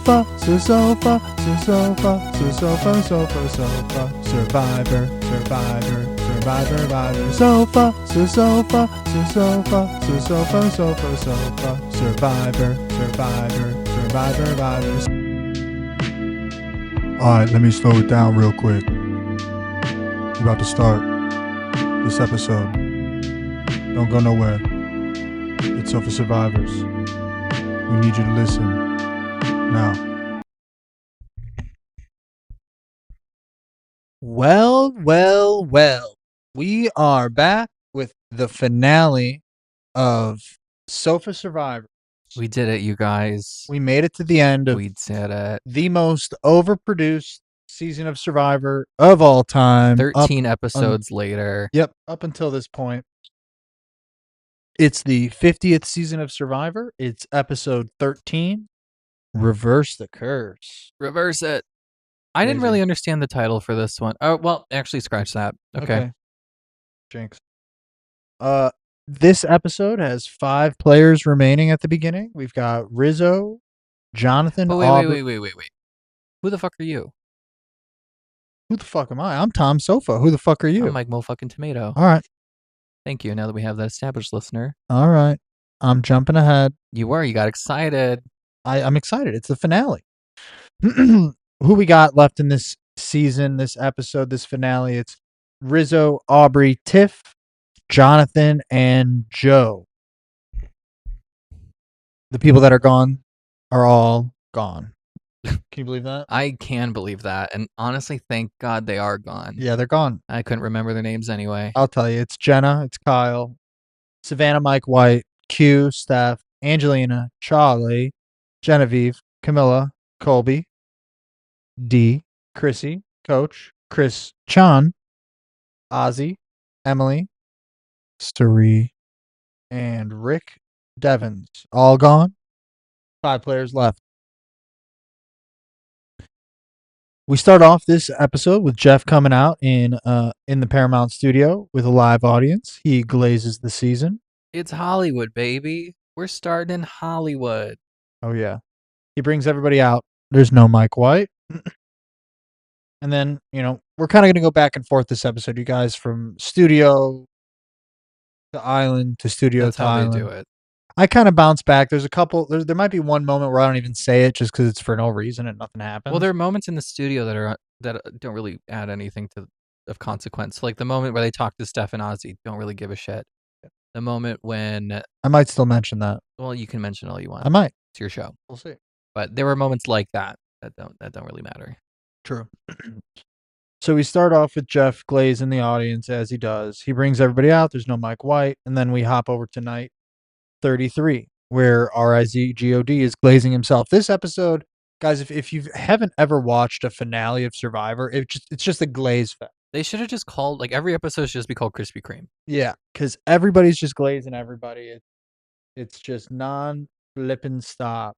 sofa, sofa, sofa, sofa, sofa, sofa, survivor, survivor, survivor, survivor, sofa, sofa, sofa, sofa, sofa, sofa, survivor, survivor, survivor, survivors. All right, let me slow it down real quick. We're about to start this episode. Don't go nowhere. It's Sofa Survivors. We need you to listen now. Well. We are back with the finale of Sofa Survivor. We did it, you guys. We made it to the end of We did it. the most overproduced season of Survivor of all time. 13 episodes later. Yep, up until this point. It's the 50th season of Survivor. It's episode 13. Reverse the curse. Reverse it. I didn't really understand the title for this one. Oh, well, actually, scratch that. Okay. Jinx. This episode has 5 players remaining at the beginning. We've got Rizzo, Jonathan, Oh, Aubrey. wait. Who the fuck are you? Who the fuck am I? I'm Tom Sofa. Who the fuck are you? I'm Mike Mo fucking Tomato. All right. Thank you. Now that we have that established, listener. All right. I'm jumping ahead. You got excited. I'm excited. It's the finale. Who we got left in this season, this episode, this finale? It's Rizzo, Aubrey, Tiff, Jonathan, and Joe. The people that are gone are all gone. Can you believe that? I can believe that. And honestly, thank God they are gone. Yeah, they're gone. I couldn't remember their names anyway. I'll tell you. It's Jenna, it's Kyle, Savannah, Mike White, Q, Steph, Angelina, Charlie, Genevieve, Camilla, Colby, D, Chrissy, Coach, Chris, Chan, Ozzy, Emily, Staree, and Rick Devens. All gone. 5 players left. We start off this episode with Jeff coming out in the Paramount studio with a live audience. He glazes the season. It's Hollywood, baby. We're starting in Hollywood. Oh, yeah. He brings everybody out. There's no Mike White. And then, we're kind of going to go back and forth this episode, you guys, from studio to island to studio That's to how island. they do it. I kind of bounce back. There's a couple. There might be one moment where I don't even say it just because it's for no reason and nothing happens. Well, there are moments in the studio that don't really add anything of consequence. Like the moment where they talk to Steph and Ozzy, don't really give a shit. The moment when I might still mention that. Well, you can mention all you want. I might. It's your show. We'll see. But there were moments like that don't really matter. True. So we start off with Jeff Glaze in the audience, as he does. He brings everybody out. There's no Mike White. And then we hop over to night 33, where RIZGOD is glazing himself. This episode, guys, if you haven't ever watched a finale of Survivor, it's just a glaze fest. They should have just called, every episode should just be called Krispy Kreme. Yeah, because everybody's just glazing everybody. It's just non-flippin' stop.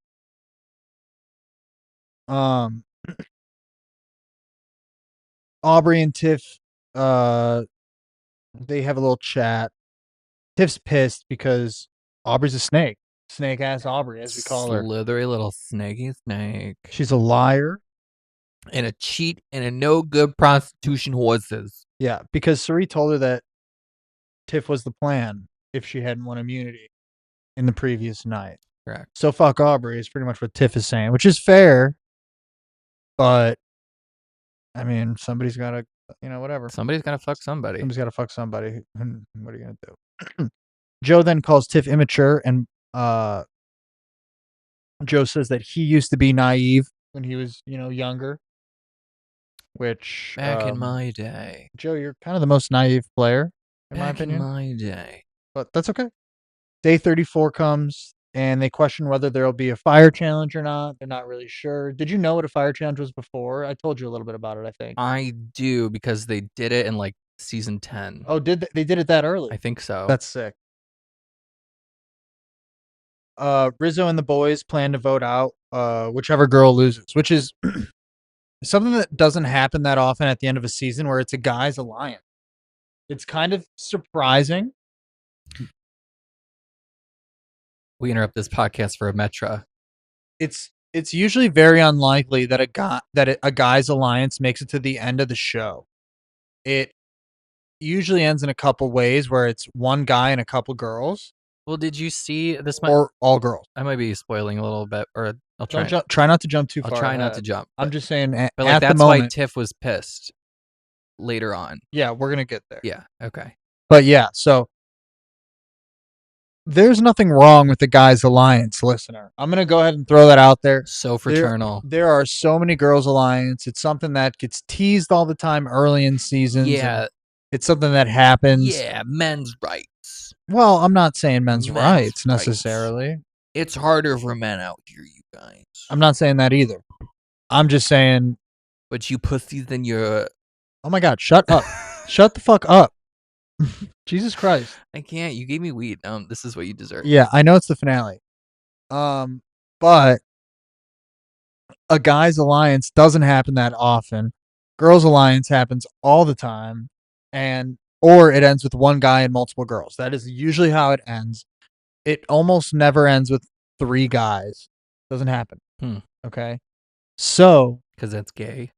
Aubrey and Tiff, they have a little chat. Tiff's pissed because Aubrey's a snake. Snake ass Aubrey, as we call her. Slithery little snaky snake. She's a liar. And a cheat and a no good prostitution horses. Yeah, because Sari told her that Tiff was the plan if she hadn't won immunity in the previous night. Correct. So fuck Aubrey is pretty much what Tiff is saying, which is fair. But I mean, somebody's got to, whatever. Somebody's got to fuck somebody. Somebody's got to fuck somebody. What are you going to do? Joe then calls Tiff immature, and Joe says that he used to be naive when he was, younger. Which back in my day, Joe, you're kind of the most naive player, in my opinion. Back in my day, but that's okay. Day 34 comes, and they question whether there'll be a fire challenge or not. They're not really sure. Did you know what a fire challenge was before? I told you a little bit about it, I think. I do, because they did it in season 10. Oh, they did it that early? I think so. That's sick. Rizzo and the boys plan to vote out whichever girl loses, which is something that doesn't happen that often at the end of a season, where it's a guy's alliance. It's kind of surprising. We interrupt this podcast for a Metra. It's it's usually very unlikely that a guy's alliance makes it to the end of the show. It usually ends in a couple ways where it's one guy and a couple girls, Well, did you see this? or all girls. I might be spoiling a little bit, or I'll try. Try not to jump too I'll far. try not to ahead. jump. I'm just saying, but like at the that's why moment, Tiff was pissed later on. yeah, we're gonna get there. Yeah. Okay. But yeah, so there's nothing wrong with the guys' alliance, listener. I'm gonna go ahead and throw that out there. So fraternal. There are so many girls' alliance. It's something that gets teased all the time early in seasons. Yeah. It's something that happens. Yeah, men's rights. Well, I'm not saying men's rights necessarily. It's harder for men out here, you guys. I'm not saying that either. I'm just saying. But you pussies and your. Oh my God! Shut up! Shut the fuck up! Jesus Christ! I can't. You gave me weed. This is what you deserve. Yeah, I know it's the finale. But a guy's alliance doesn't happen that often. Girls' alliance happens all the time, or it ends with one guy and multiple girls. That is usually how it ends. It almost never ends with 3 guys. Doesn't happen. Okay. So. Because that's gay.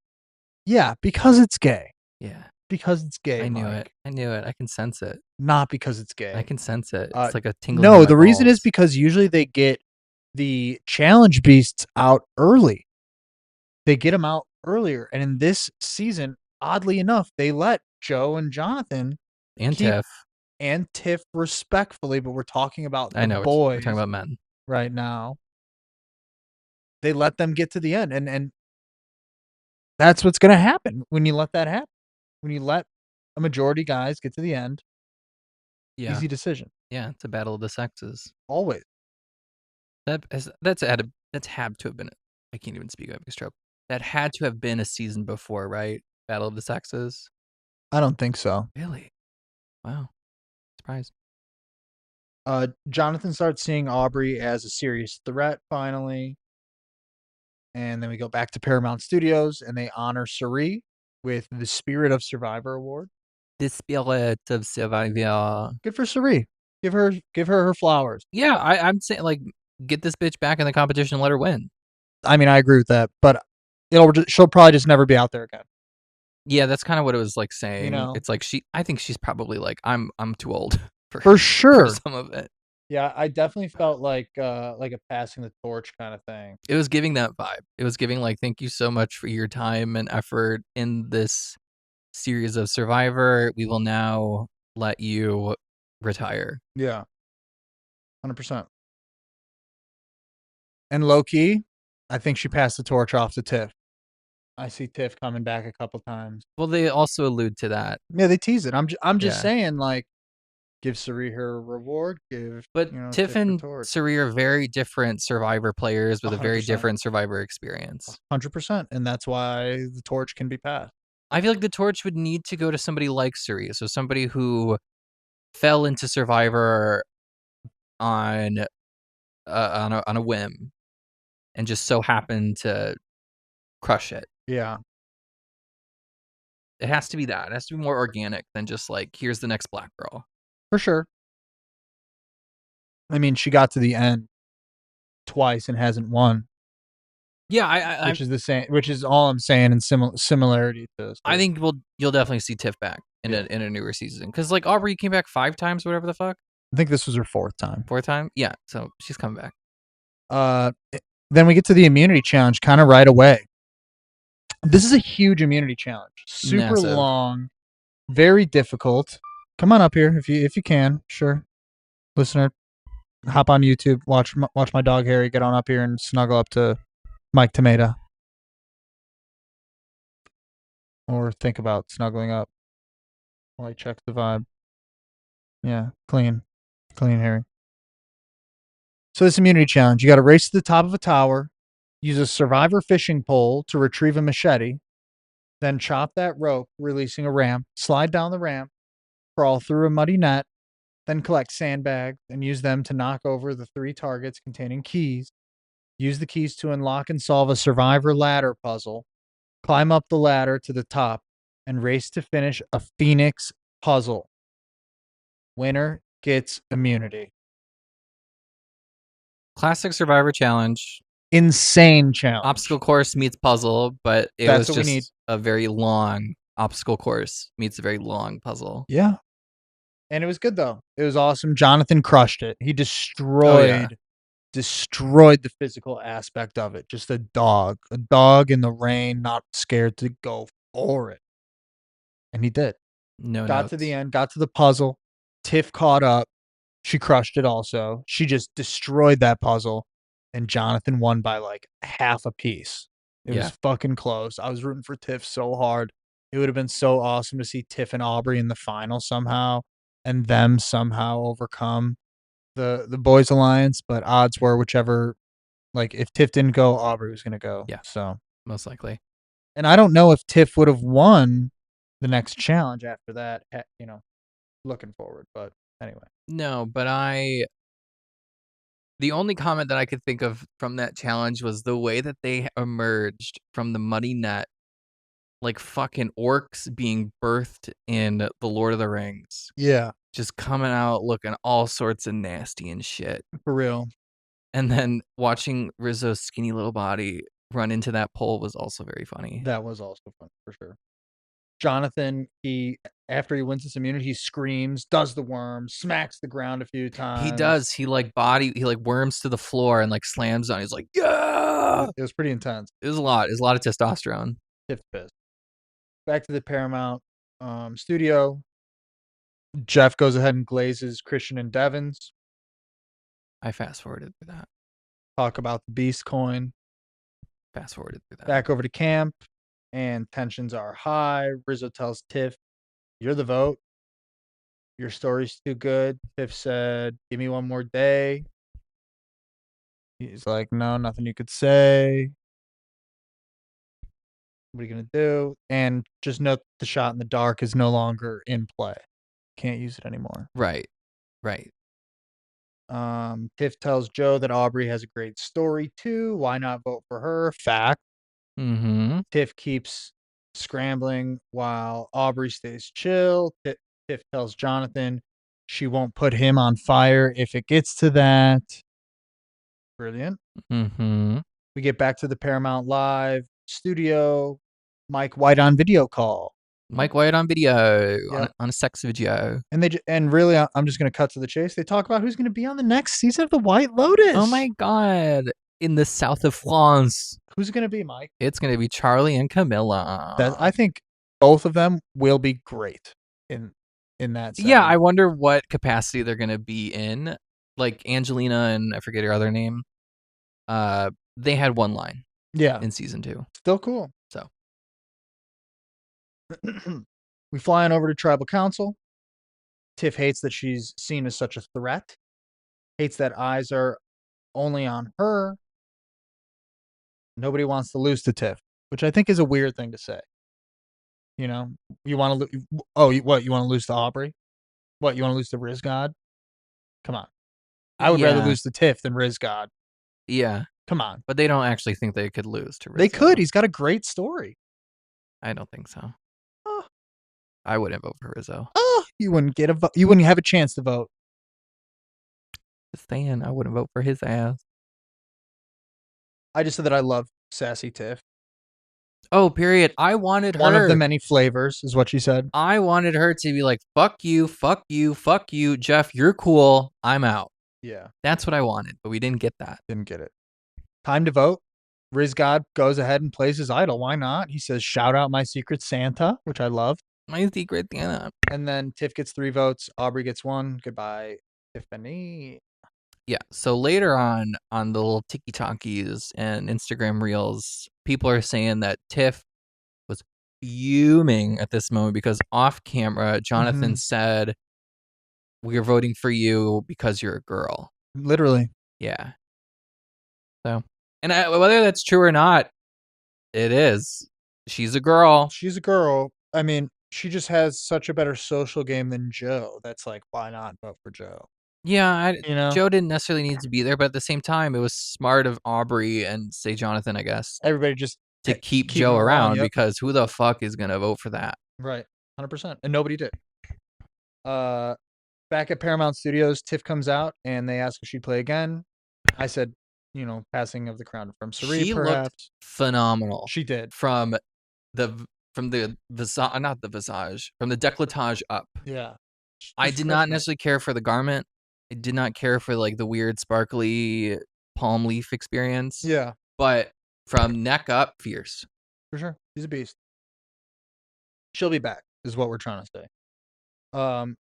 Yeah, because it's gay. Yeah. Because it's gay. I knew it. I knew it. I can sense it. Not because it's gay. I can sense it. It's like a tingling. No, the reason is because usually they get the challenge beasts out early. They get them out earlier. And in this season, oddly enough, they let Joe and Jonathan and Tiff respectfully, but we're talking about the boys. We're talking about men right now. They let them get to the end, and that's what's going to happen when you let that happen. When you let a majority guys get to the end, easy decision. Yeah, it's a battle of the sexes. Always. That's had to have been. I can't even speak. I have a stroke. That had to have been a season before, right? Battle of the Sexes. I don't think so. Really? Wow. Surprise. Jonathan starts seeing Aubrey as a serious threat finally. And then we go back to Paramount Studios and they honor Cirie with the Spirit of Survivor Award. The Spirit of Survivor. Good for Cirie. Give her flowers. Yeah, I'm saying, like, get this bitch back in the competition and let her win. I mean, I agree with that, but she'll probably just never be out there again. Yeah, that's kind of what it was like saying. You know? It's like I think she's probably like, I'm too old for sure. For some of it. Yeah, I definitely felt like a passing the torch kind of thing. It was giving that vibe. It was giving like, thank you so much for your time and effort in this series of Survivor. We will now let you retire. Yeah. 100%. And low key, I think she passed the torch off to Tiff. I see Tiff coming back a couple times. Well, they also allude to that. Yeah, they tease it. I'm just saying, like, give Cirie her reward. But Tiff and Cirie are very different Survivor players with 100%. A very different Survivor experience. 100%, and that's why the torch can be passed. I feel like the torch would need to go to somebody like Cirie, so somebody who fell into Survivor on a whim, and just so happened to crush it. Yeah. It has to be that. It has to be more organic than just like, here's the next black girl. For sure. I mean, she got to the end twice and hasn't won. Yeah, which is the same. Which is all I'm saying in similarity to. I think you'll definitely see Tiff back in a newer season, because like Aubrey came back 5 times, whatever the fuck. I think this was her 4th time. 4th time, yeah. So she's coming back. Then we get to the immunity challenge kind of right away. This is a huge immunity challenge. Super Massive. Long, very difficult. Come on up here if you can. Sure, listener, hop on YouTube, watch my dog Harry get on up here and snuggle up to Mike Tomato, or think about snuggling up while he checks the vibe. Yeah, clean, Harry. So this immunity challenge, you got to race to the top of a tower, use a Survivor fishing pole to retrieve a machete, then chop that rope, releasing a ramp, slide down the ramp, crawl through a muddy net, then collect sandbags and use them to knock over the 3 targets containing keys. Use the keys to unlock and solve a Survivor ladder puzzle, climb up the ladder to the top, and race to finish a Phoenix puzzle. Winner gets immunity. Classic Survivor challenge. insane challenge. Obstacle course meets puzzle, but it That's was what we need. just a very long obstacle course meets a very long puzzle. Yeah. And it was good though. It was awesome. Jonathan crushed it. He destroyed the physical aspect of it. Just a dog in the rain, not scared to go for it. And he did. No Got notes. to the end, got to the puzzle. Tiff caught up. She crushed it also. She just destroyed that puzzle. And Jonathan won by like half a piece. It Yeah. was fucking close. I was rooting for Tiff so hard. It would have been so awesome to see Tiff and Aubrey in the final somehow and them somehow overcome the boys alliance, but odds were whichever, like if Tiff didn't go, Aubrey was going to go. Yeah. So, Most likely. and I don't know if Tiff would have won the next challenge after that, you know, looking forward, but anyway. No, but the only comment that I could think of from that challenge was the way that they emerged from the muddy net like fucking orcs being birthed in The Lord of the Rings. Yeah, Just coming out looking all sorts of nasty and shit. for real. And then watching Rizzo's skinny little body run into that pole was also very funny. That was also fun for sure. Jonathan, after he wins this immunity, he screams, does the worm, smacks the ground a few times. He does. He like worms to the floor and like slams on. He's like, yeah. It was pretty intense. It was a lot. It was a lot of testosterone. Tiff pissed. Back to the Paramount studio. Jeff goes ahead and glazes Christian and Devon's. I fast forwarded through that. Talk about the Beast coin. Fast forwarded through that. Back over to camp, and tensions are high. Rizzo tells Tiff, "You're the vote. Your story's too good." Tiff said, "Give me one more day." He's like, "No, nothing you could say. What are you gonna do?" And just note the shot in the dark is no longer in play. Can't use it anymore. Right. Tiff tells Joe that Aubrey has a great story too. Why not vote for her? Fact. Mm-hmm. Tiff keeps scrambling while Aubrey stays chill. Tiff tells Jonathan she won't put him on fire if it gets to that. Brilliant. Mm-hmm. We get back to the Paramount Live studio. Mike White on video call. Mike White on video, Yep. on a sex video. And really, I'm just going to cut to the chase. They talk about who's going to be on the next season of The White Lotus. Oh my god. In the south of France. Who's it going to be, Mike? It's going to be Charlie and Camilla. I think both of them will be great in that setting. Yeah, I wonder what capacity they're going to be in. Like Angelina and I forget her other name. They had one line. Yeah. In season 2. Still cool. So we fly on over to Tribal Council. Tiff hates that she's seen as such a threat. Hates that eyes are only on her. Nobody wants to lose to Tiff, which I think is a weird thing to say. You know, you want to what? You want to lose to Aubrey? What, you want to lose to Riz God? Come on. I would rather lose to Tiff than Riz God. Yeah. Come on. But they don't actually think they could lose to Rizzo. They could. He's got a great story. I don't think so. Oh. I wouldn't vote for Rizzo. Oh, you wouldn't get a vote. You wouldn't have a chance to vote. Just saying, I wouldn't vote for his ass. I just said that I love sassy Tiff. Oh, period. I wanted One her. of the many flavors is what she said. I wanted her to be like, fuck you, fuck you, fuck you. Jeff, you're cool. I'm out. Yeah. That's what I wanted, but we didn't get that. Didn't get it. Time to vote. Riz God goes ahead and plays his idol. Why not? He says, shout out my secret Santa, which I love. My secret Santa. And then Tiff gets 3 votes. Aubrey gets 1. Goodbye, Tiffany. Yeah. So later on the little TikTokies and Instagram reels, people are saying that Tiff was fuming at this moment because off camera, Jonathan said, "We're voting for you because you're a girl." Literally. Yeah. So, and whether that's true or not, it is. She's a girl. She's a girl. I mean, she just has such a better social game than Joe. That's like, why not vote for Joe? Yeah, Joe didn't necessarily need to be there, but at the same time, it was smart of Aubrey and say Jonathan, I guess. Everybody just to keep Joe around because who the fuck is gonna vote for that? Right, 100%, and nobody did. Back at Paramount Studios, Tiff comes out and they ask if she'd play again. I said, passing of the crown from Sari, She looked perhaps. phenomenal She did. from the visage, not the visage, from the décolletage up. Yeah. I Just did not charisma. necessarily care for the garment. I did not care for like the weird sparkly palm leaf experience. Yeah, But from neck up, fierce. for sure. She's a beast. She'll be back, is what we're trying to say.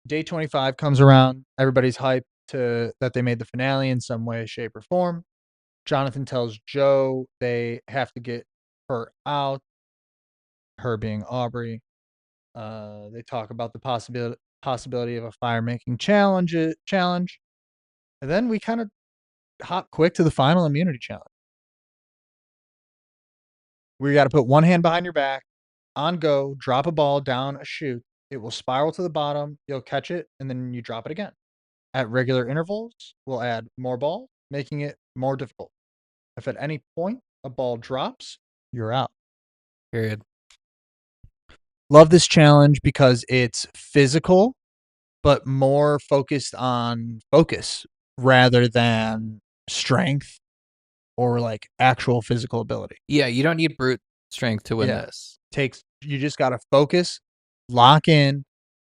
Day 25 comes around. Everybody's hyped that they made the finale in some way, shape, or form. Jonathan tells Joe they have to get her out, her being Aubrey. They talk about the possibility of a fire making challenge. And then we kind of hop quick to the final immunity challenge. We got to put one hand behind your back, on go, drop a ball down a chute. It will spiral to the bottom. You'll catch it, and then you drop it again. At regular intervals, we'll add more ball, making it more difficult. If at any point a ball drops, you're out. Period. Love this challenge because it's physical, but more focused on focus rather than strength or like actual physical ability. Yeah, you don't need brute strength to win Yeah. this. You just got to focus, lock in,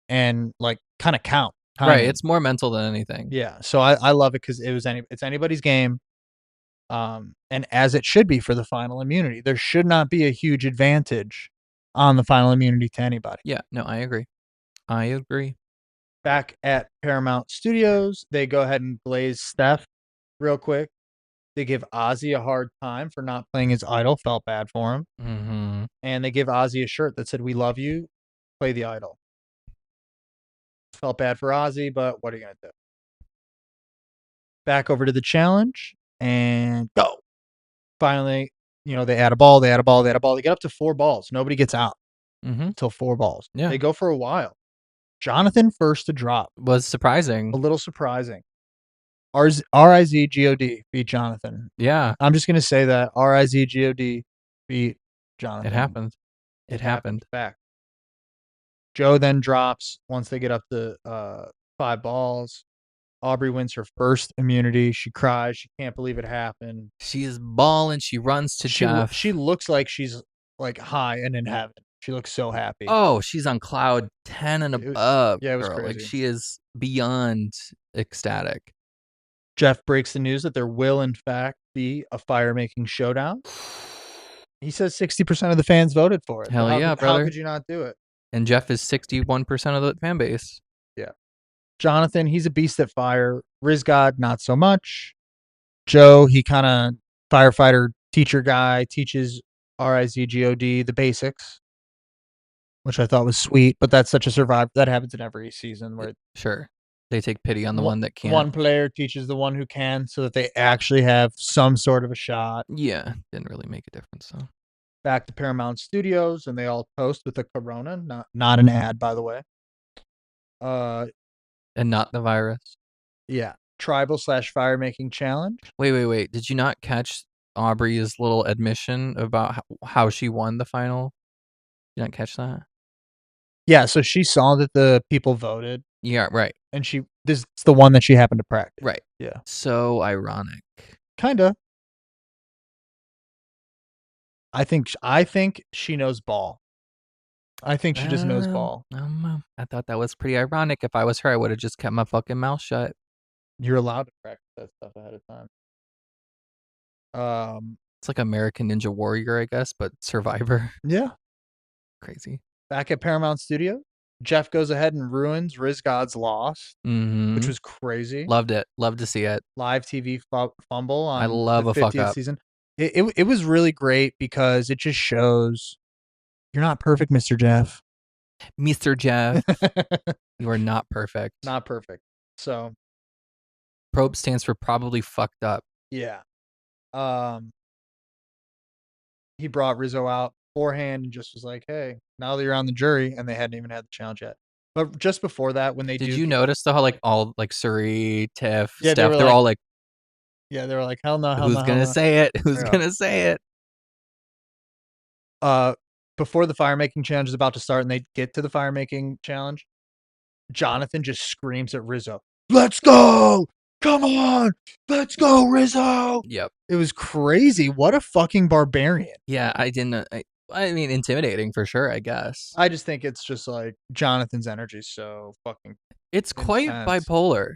and like kind of count. Right, timing. it's more mental than anything. Yeah, so I love it because it's anybody's game, and as it should be for the final immunity. There should not be a huge advantage on the final immunity to anybody. Yeah, no, I agree. I agree. Back at Paramount Studios, they go ahead and glaze Steph real quick. They give Ozzy a hard time for not playing his idol. Felt bad for him. Mm-hmm. And they give Ozzy a shirt that said, "We love you. Play the idol." Felt bad for Ozzy, but what are you going to do? Back over to the challenge and go. Finally, they add a ball, they add a ball, they add a ball. They get up to 4 balls. Nobody gets out Mm-hmm. until 4 balls. Yeah. They go for a while. Jonathan first to drop. Was surprising. A little surprising. RIZGOD beat Jonathan. Yeah. I'm just going to say that RIZGOD beat Jonathan. It happened. It happened. Back. Joe then drops once they get up to 5 balls. Aubrey wins her first immunity. She cries. She can't believe it happened. She is balling. She runs to Jeff. She looks like she's like high and in heaven. She looks so happy. Oh, she's on cloud 10 and above. Yeah, it was girl. crazy. Like she is beyond ecstatic. Jeff breaks the news that there will, in fact, be a fire-making showdown. He says 60% of the fans voted for it. Hell yeah, brother. How could you not do it? And Jeff is 61% of the fan base. Yeah. Jonathan, he's a beast at fire. Rizgod, not so much. Joe, he kind of firefighter teacher guy, teaches RIZGOD the basics, which I thought was sweet, but that's such a survivor. That happens in every season where Sure. They take pity on the one that can't. One player teaches the one who can so that they actually have some sort of a shot. Yeah, didn't really make a difference. So back to Paramount Studios, and they all toast with a Corona, not an ad, by the way. And not the virus. Yeah, tribal/fire making challenge. Wait. Did you not catch Aubrey's little admission about how she won the final? Did you not catch that? Yeah, so she saw that the people voted. Yeah, right. And this is the one that she happened to practice. Right. Yeah. So ironic. Kinda. I think she knows ball. I think she just knows ball. I thought that was pretty ironic. If I was her, I would have just kept my fucking mouth shut. You're allowed to practice that stuff ahead of time. It's like American Ninja Warrior, I guess, but Survivor. Yeah. Crazy. Back at Paramount Studio, Jeff goes ahead and ruins Rizgod's loss, which was crazy. Loved it. Love to see it. Live TV fumble on I love the a fuck 50th up. season. It was really great because it just shows you're not perfect, Mr. Jeff. Mr. Jeff, you are not perfect. Not perfect. So probe stands for probably fucked up. Yeah. He brought Rizzo out beforehand and just was like, "Hey, now that you're on the jury," and they hadn't even had the challenge yet. But just before that, when they did you notice though how like all like Suri, Tiff, yeah, Steph, they're all like, yeah, they were like, "Hell no, hell who's no, gonna say it? Who's gonna say it?" Before the fire making challenge is about to start, and they get to the fire making challenge, Jonathan just screams at Rizzo, "Let's go!" come on, let's go, Rizzo. Yep. It was crazy. What a fucking barbarian. Yeah, I didn't. I mean, intimidating for sure, I guess. I just think it's just like Jonathan's energy is so fucking It's quite intense. bipolar.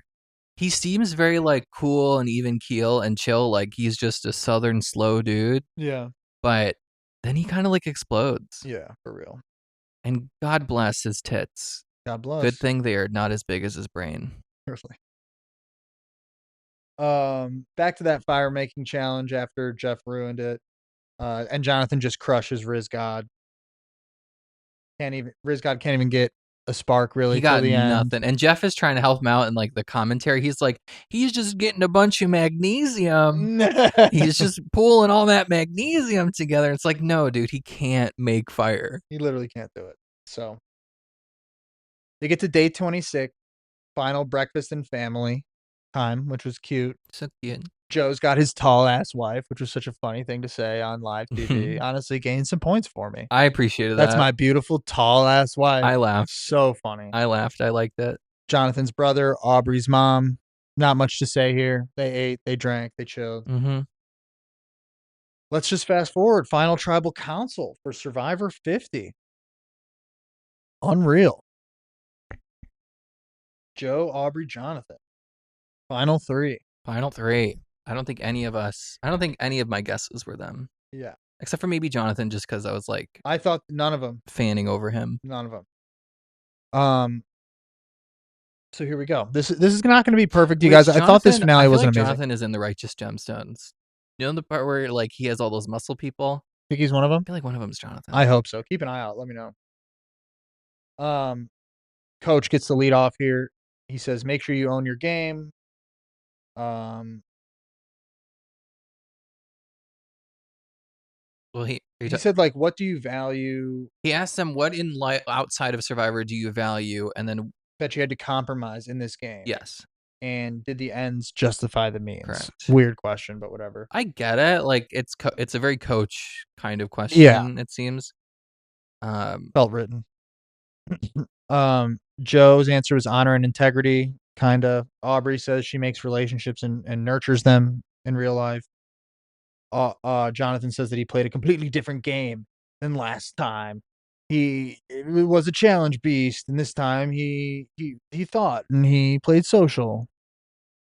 He seems very like cool and even keel and chill, like he's just a southern slow dude. Yeah. But then he kind of like explodes. Yeah, for real. And God bless his tits. God bless. Good thing they are not as big as his brain. Really. Back to that fire making challenge after Jeff ruined it. And Jonathan just crushes Riz God. Riz God can't even get a spark really He till got the end. nothing. And Jeff is trying to help him out in like the commentary. He's like, he's just getting a bunch of magnesium. He's just pulling all that magnesium together. It's like, no, dude, he can't make fire. He literally can't do it. So they get to day 26, final breakfast and family time, which was cute. So cute. Joe's got his tall ass wife, which was such a funny thing to say on live TV. Honestly, gained some points for me. I appreciated that. That's my beautiful tall ass wife. I laughed. So funny. I laughed. I liked it. Jonathan's brother, Aubrey's mom. Not much to say here. They ate, they drank, they chilled. Mm-hmm. Let's just fast forward. Final tribal council for Survivor 50. Unreal. Joe, Aubrey, Jonathan. Final three. Final three. I don't think any of my guesses were them. Yeah. Except for maybe Jonathan, just because I was like, I thought none of them. fanning over him. None of them. So here we go. This is not going to be perfect, you guys. I thought this finale wasn't amazing. Jonathan is in the Righteous Gemstones. You know the part where like he has all those muscle people? Think he's one of them? I feel like one of them is Jonathan. I hope so. Keep an eye out. Let me know. Coach gets the lead off here. He says, make sure you own your game. Well, he said, like, what do you value? He asked them, what in outside of Survivor do you value? And then that you had to compromise in this game. Yes. And did the ends justify the means? Correct. Weird question, but whatever. I get it. Like it's a very coach kind of question. It seems. Felt written. Joe's answer was honor and integrity. Kinda. Aubrey says she makes relationships and nurtures them in real life. Jonathan says that he played a completely different game than last time. It was a challenge beast, and this time he thought and he played social,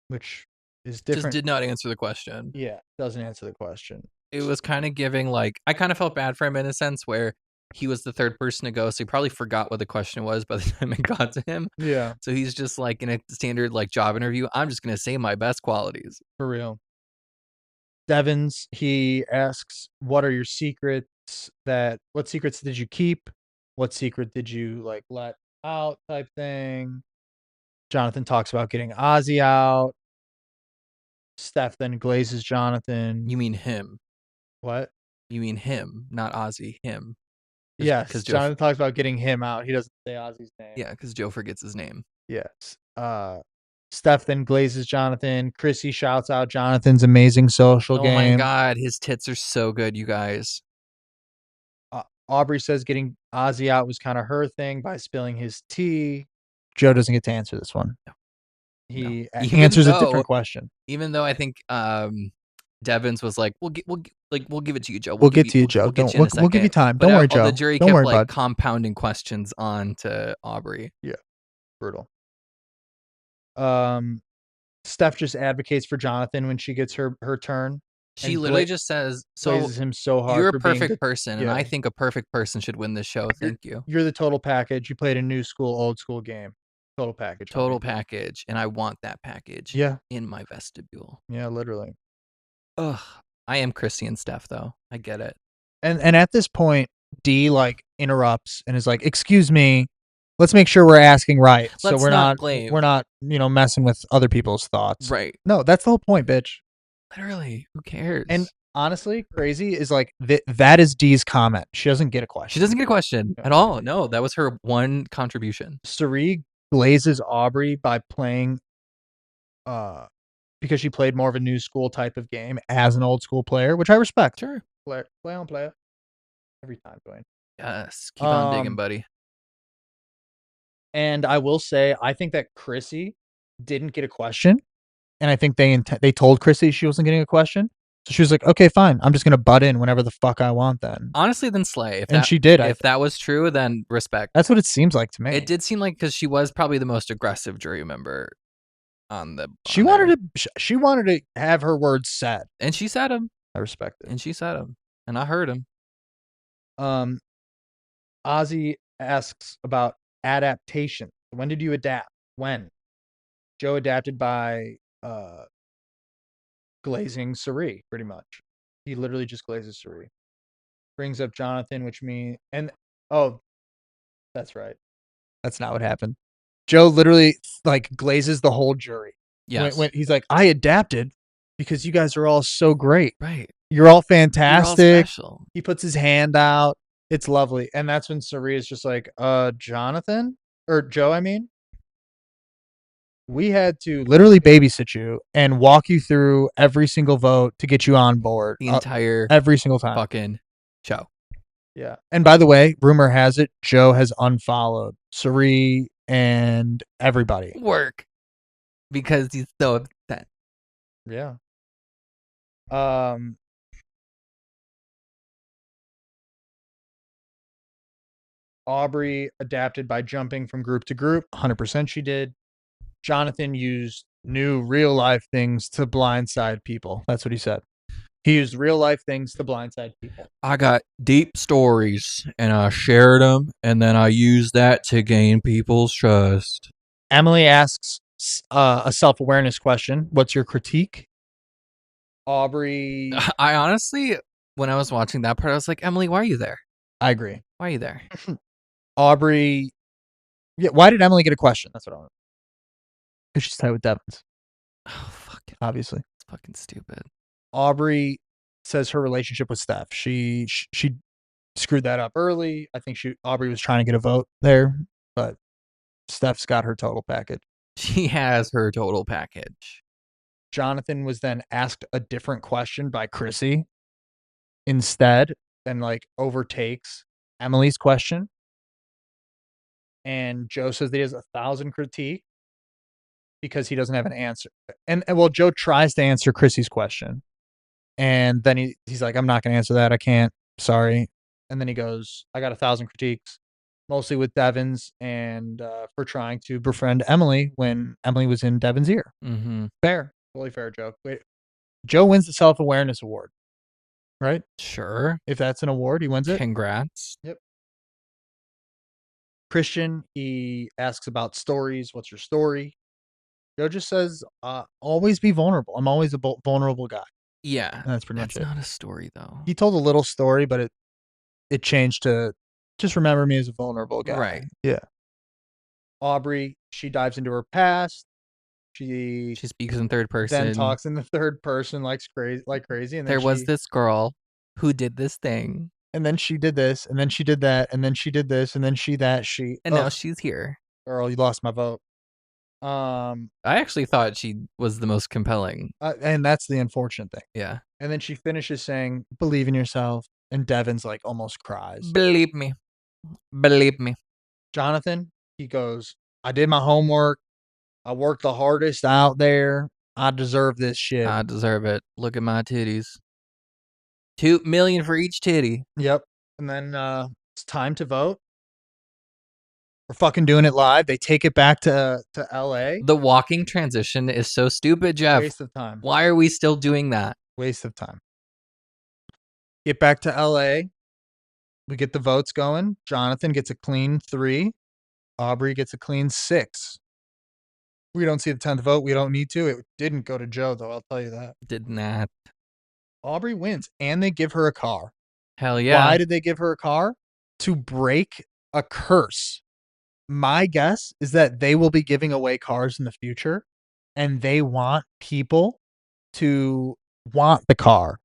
which is different. Just did not answer the question. Yeah, doesn't answer the question. It was kind of giving like I kind of felt bad for him in a sense where he was the third person to go, so he probably forgot what the question was by the time it got to him. Yeah. So he's just like in a standard like job interview, I'm just gonna say my best qualities. For real. Devins, he asks, what are your secrets what secrets did you keep? What secret did you like let out type thing? Jonathan talks about getting Ozzy out. Steph then glazes Jonathan. You mean him? What? You mean him, not Ozzy, him. Yes, because Jonathan talks about getting him out. He doesn't say Ozzy's name. Yeah, because Joe forgets his name. Yes. Steph then glazes Jonathan. Chrissy shouts out Jonathan's amazing social game. Oh my god, his tits are so good, you guys. Aubrey says getting Ozzy out was kind of her thing by spilling his tea. Joe doesn't get to answer this one. No. He answers a different question. Even though I think Devins was like, we'll give it to you, Joe. We'll get to you, Joe. We'll give you time. Don't worry, Joe. The jury Don't kept worry, like bud. compounding questions on to Aubrey. Yeah, brutal. Steph just advocates for Jonathan when she gets her turn. She literally just says, "Glazes him so hard. You're a perfect person, and I think a perfect person should win this show. Thank you. You're the total package. You played a new school, old school game. Total package. Total package, and I want that package. Yeah. In my vestibule. Yeah, literally. Ugh. I am Chrissy and Steph, though. I get it. And at this point, D like interrupts and is like, "Excuse me, let's make sure we're asking right. So we're not messing with other people's thoughts." Right. No, that's the whole point, bitch. Literally, who cares? And honestly, crazy is like that is Dee's comment. She doesn't get a question. She doesn't get a question at all. No, that was her one contribution. Cirie glazes Aubrey by playing, because she played more of a new school type of game as an old school player, which I respect. Sure. Play on, play it. Every time, Dwayne. Yes. Keep on digging, buddy. And I will say, I think that Chrissy didn't get a question and I think they told Chrissy she wasn't getting a question. So she was like, okay, fine. I'm just going to butt in whenever the fuck I want then. Honestly, then slay. And she did. If that was true, then respect. That's what it seems like to me. It did seem like because she was probably the most aggressive jury member on the. She wanted to have her words said. And she said them. I respect it. And she said them. And I heard them. Ozzy asks about adaptation. When did you adapt? When? Joe adapted by glazing Cirie, pretty much. He literally just glazes Cirie. Brings up Jonathan, which means that's right. That's not what happened. Joe literally like glazes the whole jury. Yes. When he's like, I adapted because you guys are all so great. Right. You're all fantastic. You're all special. He puts his hand out. It's lovely. And that's when Cirie is just like, Jonathan? Or Joe, I mean. We had to literally babysit you and walk you through every single vote to get you on board. The entire every single time. Fucking show. Yeah. And by the way, rumor has it, Joe has unfollowed Cirie and everybody. Work. Because he's so upset. Yeah. Aubrey adapted by jumping from group to group. 100% she did. Jonathan used new real life things to blindside people. That's what he said. He used real life things to blindside people. I got deep stories and I shared them, and then I used that to gain people's trust. Emily asks a self-awareness question. What's your critique? Aubrey. I honestly, when I was watching that part, I was like, Emily, why are you there? I agree. Why are you there? Aubrey. Yeah. Why did Emily get a question? That's what I want. Because she's tied with Devins. Oh, fuck it. Obviously. It's fucking stupid. Aubrey says her relationship with Steph. She screwed that up early. I think Aubrey was trying to get a vote there, but Steph's got her total package. She has her total package. Jonathan was then asked a different question by Chrissy instead, and like overtakes Emily's question. And Joe says that he has 1,000 critique because he doesn't have an answer. And well, Joe tries to answer Chrissy's question. And then he's like, I'm not going to answer that. I can't. Sorry. And then he goes, I got 1,000 critiques, mostly with Devins and for trying to befriend Emily when Emily was in Devin's ear. Mm-hmm. Fair. Totally fair, Joe. Wait, Joe wins the self-awareness award, right? Sure. If that's an award, he wins it. Congrats. Yep. Christian, he asks about stories. What's your story? Joe just says, always be vulnerable. I'm always a vulnerable guy. Yeah. And that's pretty much it. That's not a story, though. He told a little story, but it changed to just remember me as a vulnerable guy. Right. Yeah. Aubrey, she dives into her past. She speaks in third person. Then talks in the third person like crazy. And then there was this girl who did this thing. And then she did this, and then she did that, and then she did this, and then she. And now she's here. Girl, you lost my vote. I actually thought she was the most compelling. And that's the unfortunate thing. Yeah. And then she finishes saying, believe in yourself. And Devin's like almost cries. Believe me. Believe me. Jonathan, he goes, I did my homework. I worked the hardest out there. I deserve this shit. I deserve it. Look at my titties. $2 million for each titty. Yep. And then it's time to vote. We're fucking doing it live. They take it back to LA. The walking transition is so stupid, Jeff. Waste of time. Why are we still doing that? Waste of time. Get back to LA. We get the votes going. Jonathan gets a clean 3. Aubrey gets a clean 6. We don't see the 10th vote. We don't need to. It didn't go to Joe, though. I'll tell you that. Did not. Aubrey wins, and they give her a car. Hell yeah. Why did they give her a car? To break a curse. My guess is that they will be giving away cars in the future, and they want people to want the car.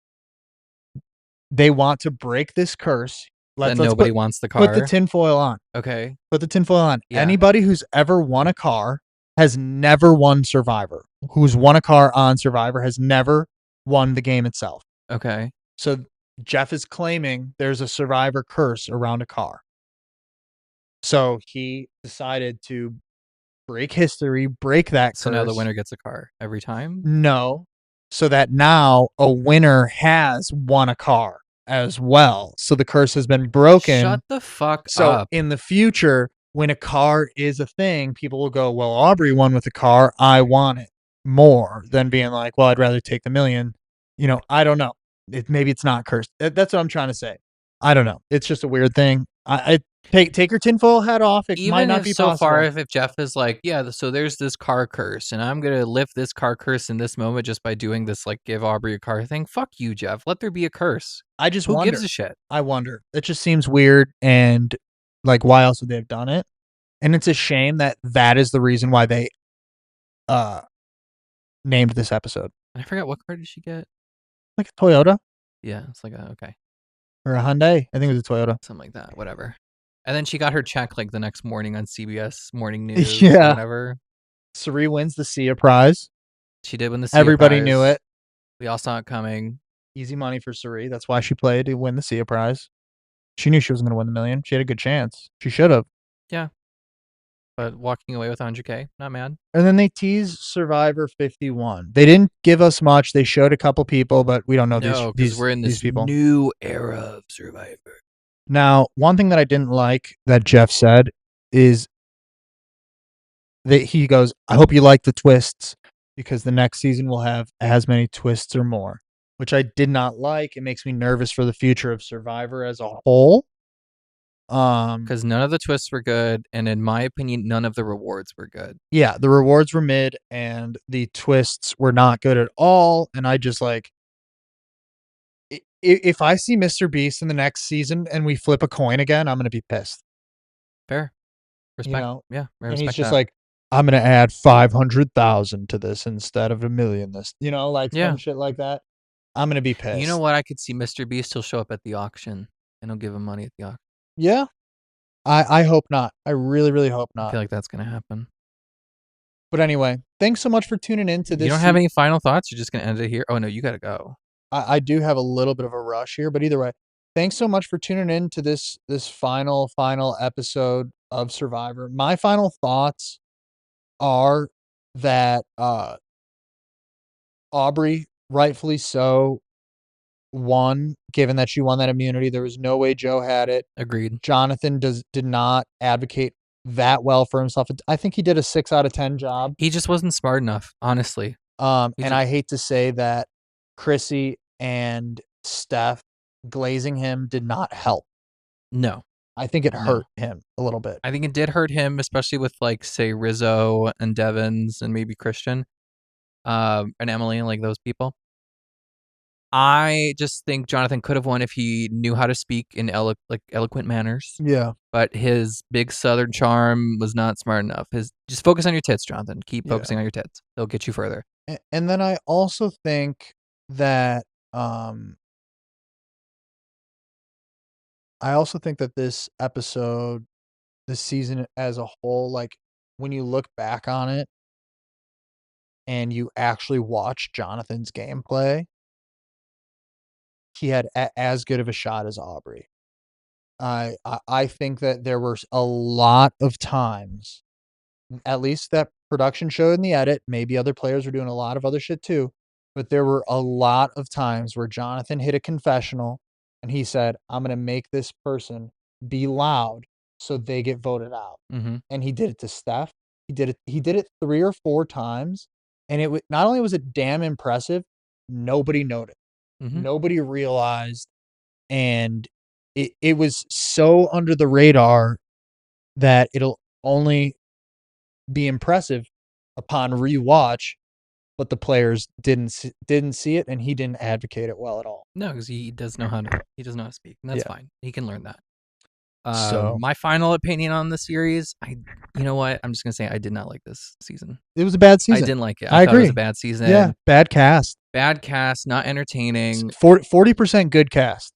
They want to break this curse. Let's nobody wants the car. Put the tinfoil on. Okay. Put the tinfoil on. Yeah. Anybody who's ever won a car has never won Survivor. Who's won a car on Survivor has never won the game itself. Okay. So Jeff is claiming there's a Survivor curse around a car. So he decided to break history, break that So curse. now the winner gets a car every time? No. So that now a winner has won a car as well. So the curse has been broken. Shut the fuck So up. in the future, when a car is a thing, people will go, well, Aubrey won with a car. I want it more than being like, well, I'd rather take the million. You know, I don't know. Maybe it's not cursed. That's what I'm trying to say. I don't know. It's just a weird thing. I take your tinfoil hat off. It might Even not if be so possible. far, if Jeff is like, yeah, so there's this car curse, and I'm gonna lift this car curse in this moment just by doing this, like, give Aubrey a car thing. Fuck you, Jeff. Let there be a curse. I just Who wonder. gives a shit? I wonder. It just seems weird, and like, why else would they have done it? And it's a shame that that is the reason why they named this episode. I forgot, what car did she get? Like a Toyota Yeah, it's like okay, or a Hyundai. I think it was a Toyota. something like that. Whatever. And then she got her check like the next morning on CBS Morning News. Yeah. Or whatever. Suri wins the Sia prize. She did win the Sia Everybody prize. knew it. We all saw it coming. Easy money for Suri. That's why she played to win the Sia prize. She knew she was going to win the million. She had a good chance. She should have. But walking away with 100K, not mad. And then they teased Survivor 51. They didn't give us much. They showed a couple people, but we don't know No, these because we're in these this people. new era of Survivor. Now, one thing that I didn't like that Jeff said is that he goes, I hope you like the twists because the next season will have as many twists or more, which I did not like. It makes me nervous for the future of Survivor as a whole. Because none of the twists were good, and in my opinion, none of the rewards were good. Yeah, the rewards were mid and the twists were not good at all. And I just like, if I see Mr. Beast in the next season and we flip a coin again, I'm going to be pissed. Fair. Respect. know, Yeah, I And he's respect just that. like, I'm going to add 500,000 to this instead of $1 million. This, like Yeah. some shit like that. I'm going to be pissed. You know what? I could see Mr. Beast. He'll show up at the auction, and he'll give him money at the auction. Yeah. I hope not. I really, really hope I not. feel like that's going to happen. But anyway, thanks so much for tuning in to this. You don't have any final thoughts? You're just going to end it here? Oh, no, you got to go. I do have a little bit of a rush here, but either way, thanks so much for tuning in to this final episode of Survivor. My final thoughts are that Aubrey, rightfully so, won, given that she won that immunity. There was no way Joe had it. Agreed. Jonathan did not advocate that well for himself. I think he did a 6 out of 10 job. He just wasn't smart enough, honestly. And I hate to say that Chrissy and Steph glazing him did not help. No. I think it hurt him a little bit. I think it did hurt him, especially with, like, say, Rizzo and Devins and maybe Christian and Emily and, like, those people. I just think Jonathan could have won if he knew how to speak in eloquent manners. Yeah. But his big Southern charm was not smart enough. Just focus on your tits, Jonathan. Keep focusing on your tits. They'll get you further. And then I also think that this episode, this season as a whole, like when you look back on it and you actually watch Jonathan's gameplay, he had as good of a shot as Aubrey. I think that there were a lot of times, at least that production showed in the edit, maybe other players were doing a lot of other shit too, but there were a lot of times where Jonathan hit a confessional and he said, I'm going to make this person be loud so they get voted out. Mm-hmm. And he did it to Steph. He did it 3 or 4 times. And it not only was it damn impressive, nobody noticed. Mm-hmm. Nobody realized. And it was so under the radar that it'll only be impressive upon rewatch, but the players didn't see it, and he didn't advocate it well at all. No, because he does know how to speak, and that's fine. He can learn that. So my final opinion on the series, you know what? I'm just gonna say I did not like this season. It was a bad season. I didn't like it. I thought agree. It was a bad season. Yeah, bad cast. Bad cast, not entertaining. 40% good cast.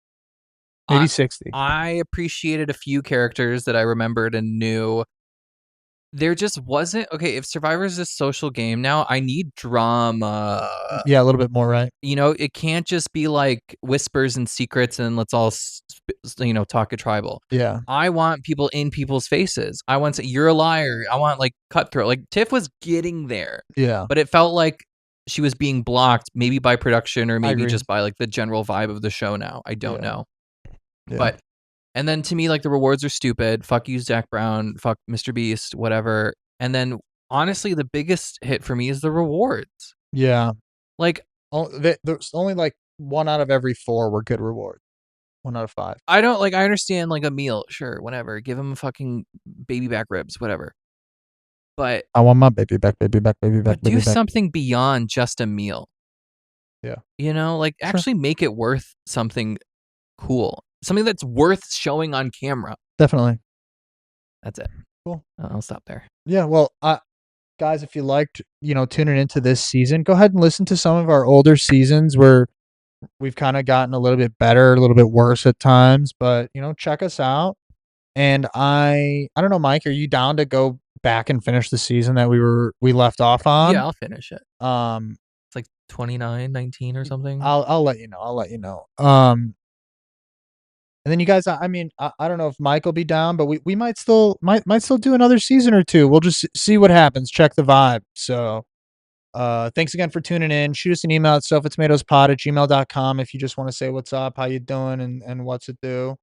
Maybe 60. I appreciated a few characters that I remembered and knew. there just wasn't okay. If Survivor is this social game now, I need drama. Yeah, a little bit more, right? You know, it can't just be like whispers and secrets and let's all talk a tribal. Yeah. I want people in people's faces. I want to say you're a liar. I want like cutthroat. Like Tiff was getting there, Yeah. but it felt like she was being blocked, maybe by production or maybe agree. just by like the general vibe of the show. Now I don't Yeah. know, Yeah. but and then to me, like the rewards are stupid. Fuck you, Zach Brown. Fuck Mr. Beast. Whatever. And then honestly, the biggest hit for me is the rewards. Yeah. Like There's only like 1 out of every 4 were good rewards. 1 out of 5. I don't like. I understand like a meal, sure, whatever. Give him fucking baby back ribs, whatever. But I want my baby back, baby back, baby back, but baby do back. something beyond just a meal. Yeah. You know, like Sure. actually make it worth something cool, something that's worth showing on camera. Definitely. That's it. Cool. I'll stop there. Yeah. Well, guys, if you liked, tuning into this season, go ahead and listen to some of our older seasons where we've kind of gotten a little bit better, a little bit worse at times, but check us out. And I don't know, Mike, are you down to go back and finish the season that we left off on? Yeah, I'll finish it. Um, It's like 29, 19 or something. I'll let you know. I'll let you know. And then you guys, I mean, I don't know if Mike will be down, but we might still do another season or two. We'll just see what happens. Check the vibe. So, thanks again for tuning in. Shoot us an email at sofatomatoespod@gmail.com if you just want to say what's up, how you doing, and what's it do.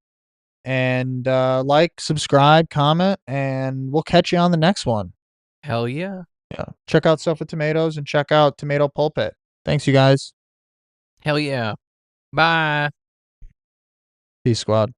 And like, subscribe, comment, and we'll catch you on the next one. Hell yeah. Yeah. Check out Sofa Tomatoes and check out Tomato Pulpit. Thanks, you guys. Hell yeah. Bye. Peace, squad.